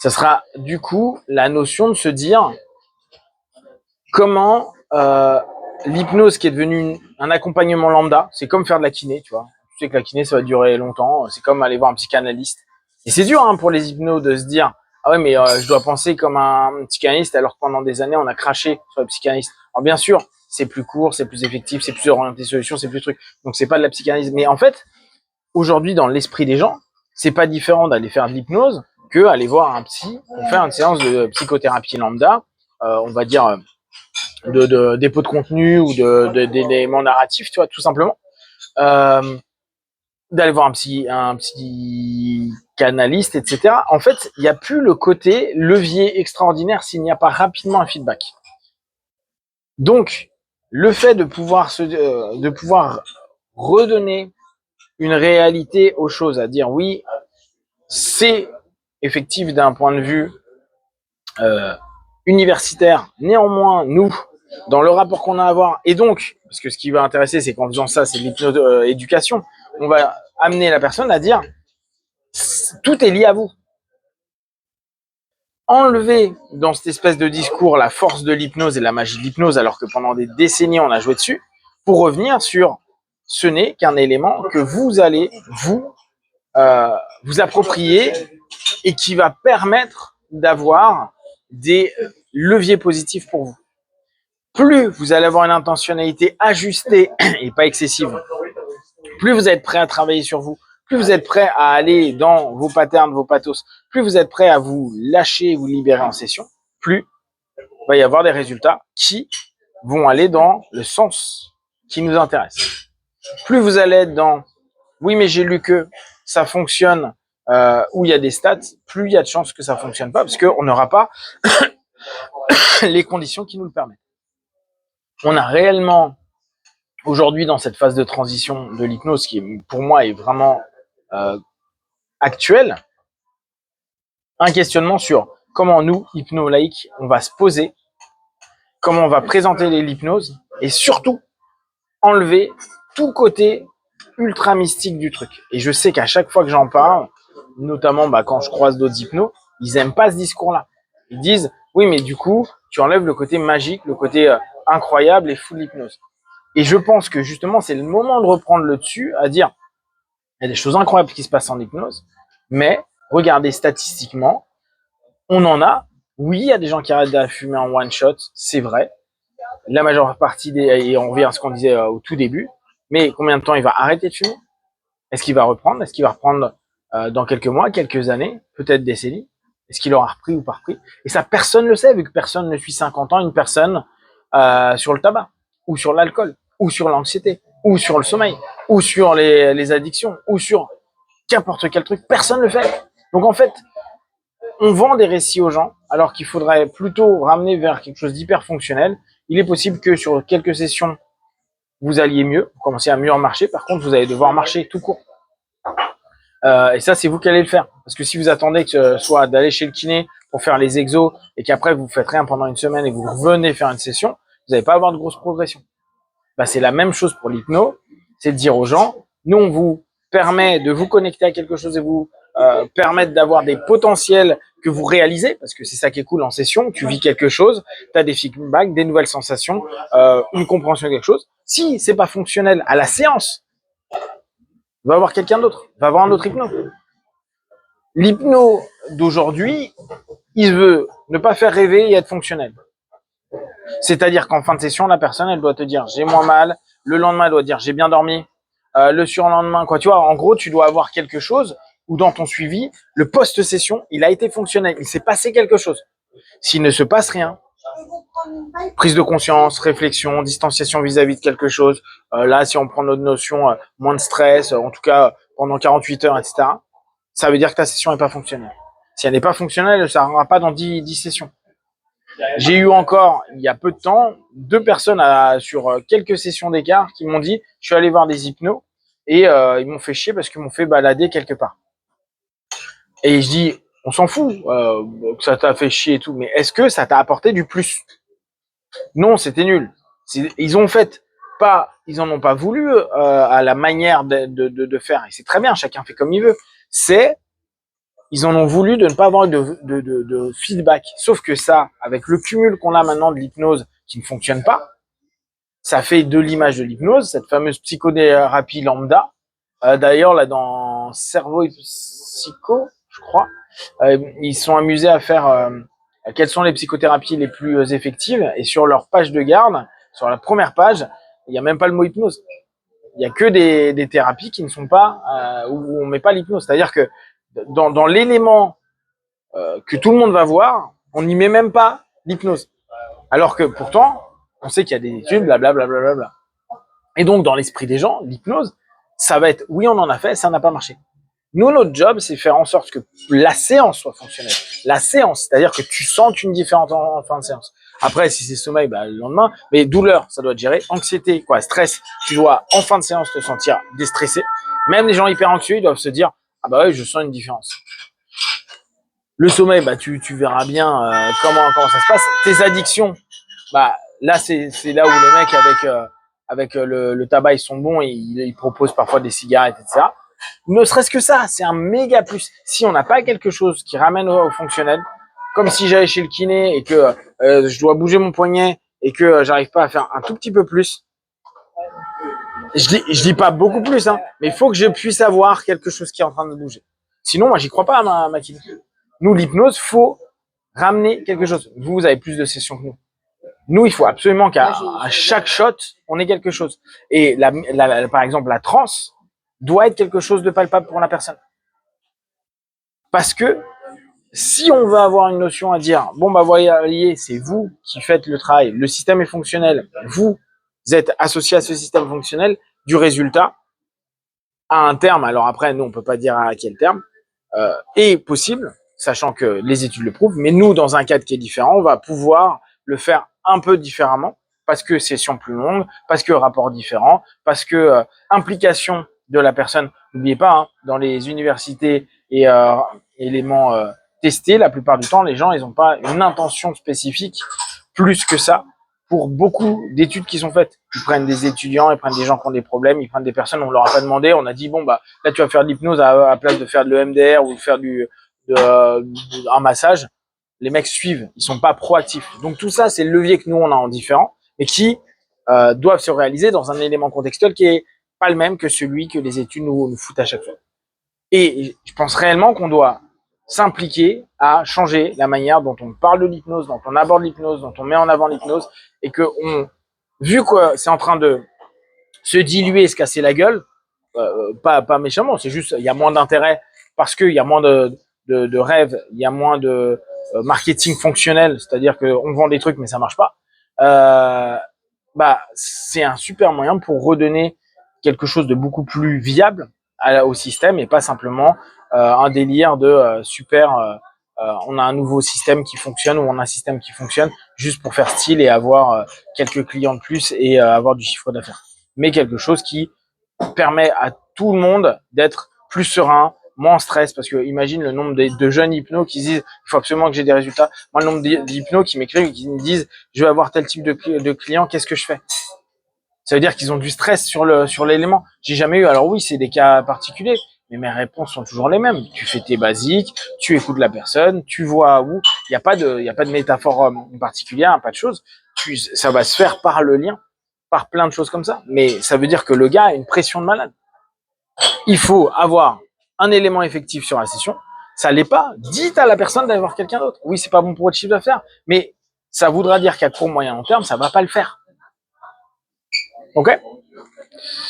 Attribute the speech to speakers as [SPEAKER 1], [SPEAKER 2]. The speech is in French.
[SPEAKER 1] Ça sera du coup la notion de se dire comment l'hypnose qui est devenue un accompagnement lambda, c'est comme faire de la kiné, tu vois. Tu sais que la kiné, ça va durer longtemps, c'est comme aller voir un psychanalyste. Et c'est dur pour les hypnos de se dire ah ouais, mais je dois penser comme un psychanalyste alors que pendant des années, on a craché sur le psychanalyste. Alors bien sûr, c'est plus court, c'est plus effectif, c'est plus orienté solution, c'est plus truc. Donc c'est pas de la psychanalyse. Mais en fait, aujourd'hui, dans l'esprit des gens, c'est pas différent d'aller faire de l'hypnose que aller voir un psy ou faire une séance de psychothérapie lambda, on va dire de dépôt de contenu ou d'éléments narratifs, tu vois, tout simplement. D'aller voir un psychanalyste, etc. En fait, il n'y a plus le côté levier extraordinaire s'il n'y a pas rapidement un feedback. Donc, le fait de pouvoir redonner une réalité aux choses, à dire oui, c'est effectif d'un point de vue universitaire. Néanmoins, nous, dans le rapport qu'on a à avoir, et donc, parce que ce qui va intéresser, c'est qu'en faisant ça, c'est l'hypnose éducation, on va amener la personne à dire tout est lié à vous. Enlever dans cette espèce de discours la force de l'hypnose et la magie de l'hypnose, alors que pendant des décennies, on a joué dessus, pour revenir sur ce n'est qu'un élément que vous allez vous approprier et qui va permettre d'avoir des leviers positifs pour vous. Plus vous allez avoir une intentionnalité ajustée et pas excessive, plus vous êtes prêt à travailler sur vous, plus vous êtes prêt à aller dans vos patterns, vos pathos, plus vous êtes prêt à vous lâcher, vous libérer en session, plus il va y avoir des résultats qui vont aller dans le sens qui nous intéresse. Plus vous allez être dans « oui, mais j'ai lu que ça fonctionne » où il y a des stats, plus il y a de chances que ça ne fonctionne pas parce qu'on n'aura pas les conditions qui nous le permettent. On a réellement, aujourd'hui, dans cette phase de transition de l'hypnose, qui pour moi est vraiment actuelle, un questionnement sur comment nous, hypno-laïcs, on va se poser, comment on va présenter l'hypnose, et surtout, enlever tout côté ultra mystique du truc. Et je sais qu'à chaque fois que j'en parle, notamment quand je croise d'autres hypnos, ils aiment pas ce discours-là. Ils disent, oui, mais du coup, tu enlèves le côté magique, le côté incroyable et fou de l'hypnose. Et je pense que justement, c'est le moment de reprendre le dessus, à dire, il y a des choses incroyables qui se passent en hypnose, mais regardez statistiquement, on en a. Oui, il y a des gens qui arrêtent de fumer en one shot, c'est vrai. La majeure partie et on revient à ce qu'on disait au tout début, mais combien de temps il va arrêter de fumer? Est-ce qu'il va reprendre? Est-ce qu'il va reprendre dans quelques mois, quelques années, peut-être décennies? Est-ce qu'il aura repris ou pas repris? Et ça, personne ne le sait, vu que personne ne suit 50 ans une personne sur le tabac, ou sur l'alcool, ou sur l'anxiété, ou sur le sommeil, ou sur les addictions, ou sur n'importe quel truc. Personne ne le fait. Donc en fait, on vend des récits aux gens, alors qu'il faudrait plutôt ramener vers quelque chose d'hyper fonctionnel. Il est possible que sur quelques sessions, vous alliez mieux, vous commencez à mieux en marcher. Par contre, vous allez devoir marcher tout court. Et ça, c'est vous qui allez le faire. Parce que si vous attendez que ce soit d'aller chez le kiné pour faire les exos et qu'après vous faites rien pendant une semaine et que vous revenez faire une session, vous n'allez pas avoir de grosse progression. C'est la même chose pour l'hypno, c'est de dire aux gens, nous on vous permet de vous connecter à quelque chose et vous permettre d'avoir des potentiels que vous réalisez, parce que c'est ça qui est cool en session, tu vis quelque chose, tu as des feedbacks, des nouvelles sensations, une compréhension de quelque chose. Si c'est pas fonctionnel à la séance, va voir quelqu'un d'autre, va voir un autre hypno. L'hypno d'aujourd'hui, il veut ne pas faire rêver et être fonctionnel. C'est-à-dire qu'en fin de session, la personne, elle doit te dire j'ai moins mal, le lendemain, elle doit dire j'ai bien dormi, le surlendemain, tu vois, en gros, tu dois avoir quelque chose où dans ton suivi, le post-session, il a été fonctionnel, il s'est passé quelque chose. S'il ne se passe rien, prise de conscience, réflexion, distanciation vis-à-vis de quelque chose, là, si on prend notre notion, moins de stress, en tout cas, pendant 48 heures, etc., ça veut dire que ta session n'est pas fonctionnelle. Si elle n'est pas fonctionnelle, ça ne rendra pas dans 10 sessions. J'ai eu encore, il y a peu de temps, 2 personnes sur quelques sessions d'écart qui m'ont dit je suis allé voir des hypnos et ils m'ont fait chier parce qu'ils m'ont fait balader quelque part. Et je dis, on s'en fout que ça t'a fait chier et tout, mais est-ce que ça t'a apporté du plus? Non, c'était nul. Ils en ont pas voulu à la manière de faire, et c'est très bien, chacun fait comme il veut. C'est ils en ont voulu de ne pas avoir de feedback. Sauf que ça, avec le cumul qu'on a maintenant de l'hypnose qui ne fonctionne pas, ça fait de l'image de l'hypnose, cette fameuse psychothérapie lambda. D'ailleurs, là, dans Cerveau et Psycho, je crois, ils sont amusés à faire quelles sont les psychothérapies les plus effectives. Et sur leur page de garde, sur la première page, il n'y a même pas le mot hypnose. Il y a que des thérapies qui ne sont pas où on met pas l'hypnose. C'est-à-dire que dans l'élément que tout le monde va voir, on n'y met même pas l'hypnose. Alors que pourtant, on sait qu'il y a des études, blablabla. Bla. Et donc, dans l'esprit des gens, l'hypnose, ça va être, oui, on en a fait, ça n'a pas marché. Nous, notre job, c'est faire en sorte que la séance soit fonctionnelle. La séance, c'est-à-dire que tu sentes une différence en fin de séance. Après, si c'est sommeil, bah, le lendemain. Mais douleur, ça doit être géré. Anxiété, quoi, stress, tu dois en fin de séance te sentir déstressé. Même les gens hyper anxieux, ils doivent se dire, ah bah oui, je sens une différence. Le sommeil, bah tu verras bien comment ça se passe. Tes addictions, bah là c'est là où les mecs avec le tabac ils sont bons et ils proposent parfois des cigarettes, etc. Ne serait-ce que ça, c'est un méga plus. Si on n'a pas quelque chose qui ramène au fonctionnel, comme si j'allais chez le kiné et que je dois bouger mon poignet et que j'arrive pas à faire un tout petit peu plus. Je dis pas beaucoup plus, hein, mais il faut que je puisse avoir quelque chose qui est en train de bouger. Sinon, moi, j'y crois pas à ma kiné. Nous, l'hypnose, faut ramener quelque chose. Vous avez plus de sessions que nous. Nous, il faut absolument qu'à chaque shot, on ait quelque chose. Et par exemple, la transe doit être quelque chose de palpable pour la personne. Parce que si on veut avoir une notion à dire, bon, bah, voyez, c'est vous qui faites le travail, le système est fonctionnel, vous êtes associé à ce système fonctionnel, du résultat, à un terme, alors après, nous, on peut pas dire à quel terme, est possible, sachant que les études le prouvent, mais nous, dans un cadre qui est différent, on va pouvoir le faire un peu différemment, parce que session plus longue, parce que rapport différent, parce que implication de la personne. N'oubliez pas, hein, dans les universités et éléments testés, la plupart du temps, les gens, ils n'ont pas une intention spécifique plus que ça pour beaucoup d'études qui sont faites. Ils prennent des étudiants, ils prennent des gens qui ont des problèmes, ils prennent des personnes, on leur a pas demandé, on a dit, bon, bah, là, tu vas faire de l'hypnose à place de faire de l'EMDR ou de faire un massage. Les mecs suivent, ils sont pas proactifs. Donc, tout ça, c'est le levier que nous, on a en différent et qui doivent se réaliser dans un élément contextuel qui est pas le même que celui que les études nous foutent à chaque fois. Et je pense réellement qu'on doit s'impliquer à changer la manière dont on parle de l'hypnose, dont on aborde l'hypnose, dont on met en avant l'hypnose, et que vu que c'est en train de se diluer et se casser la gueule, pas méchamment, c'est juste il y a moins d'intérêt parce qu'il y a moins de rêves, il y a moins de marketing fonctionnel, c'est-à-dire qu'on vend des trucs mais ça marche pas. Bah c'est un super moyen pour redonner quelque chose de beaucoup plus viable au système et pas simplement un délire de super on a un nouveau système qui fonctionne ou on a un système qui fonctionne juste pour faire style et avoir quelques clients de plus et avoir du chiffre d'affaires. Mais quelque chose qui permet à tout le monde d'être plus serein, moins en stress, parce que imagine le nombre de jeunes hypnos qui disent il faut absolument que j'ai des résultats. Moi, le nombre d'hypnos qui m'écrivent et qui me disent je vais avoir tel type de client, qu'est-ce que je fais? Ça veut dire qu'ils ont du stress sur l'élément. J'ai jamais eu. Alors oui, c'est des cas particuliers, mais mes réponses sont toujours les mêmes. Tu fais tes basiques, tu écoutes la personne, tu vois où. Il y a pas de métaphore particulière, pas de choses. Ça va se faire par le lien, par plein de choses comme ça. Mais ça veut dire que le gars a une pression de malade. Il faut avoir un élément effectif sur la session. Ça l'est pas. Dites à la personne d'aller voir quelqu'un d'autre. Oui, c'est pas bon pour votre chiffre d'affaires, mais ça voudra dire qu'à court, moyen, long terme, ça va pas le faire. Ok?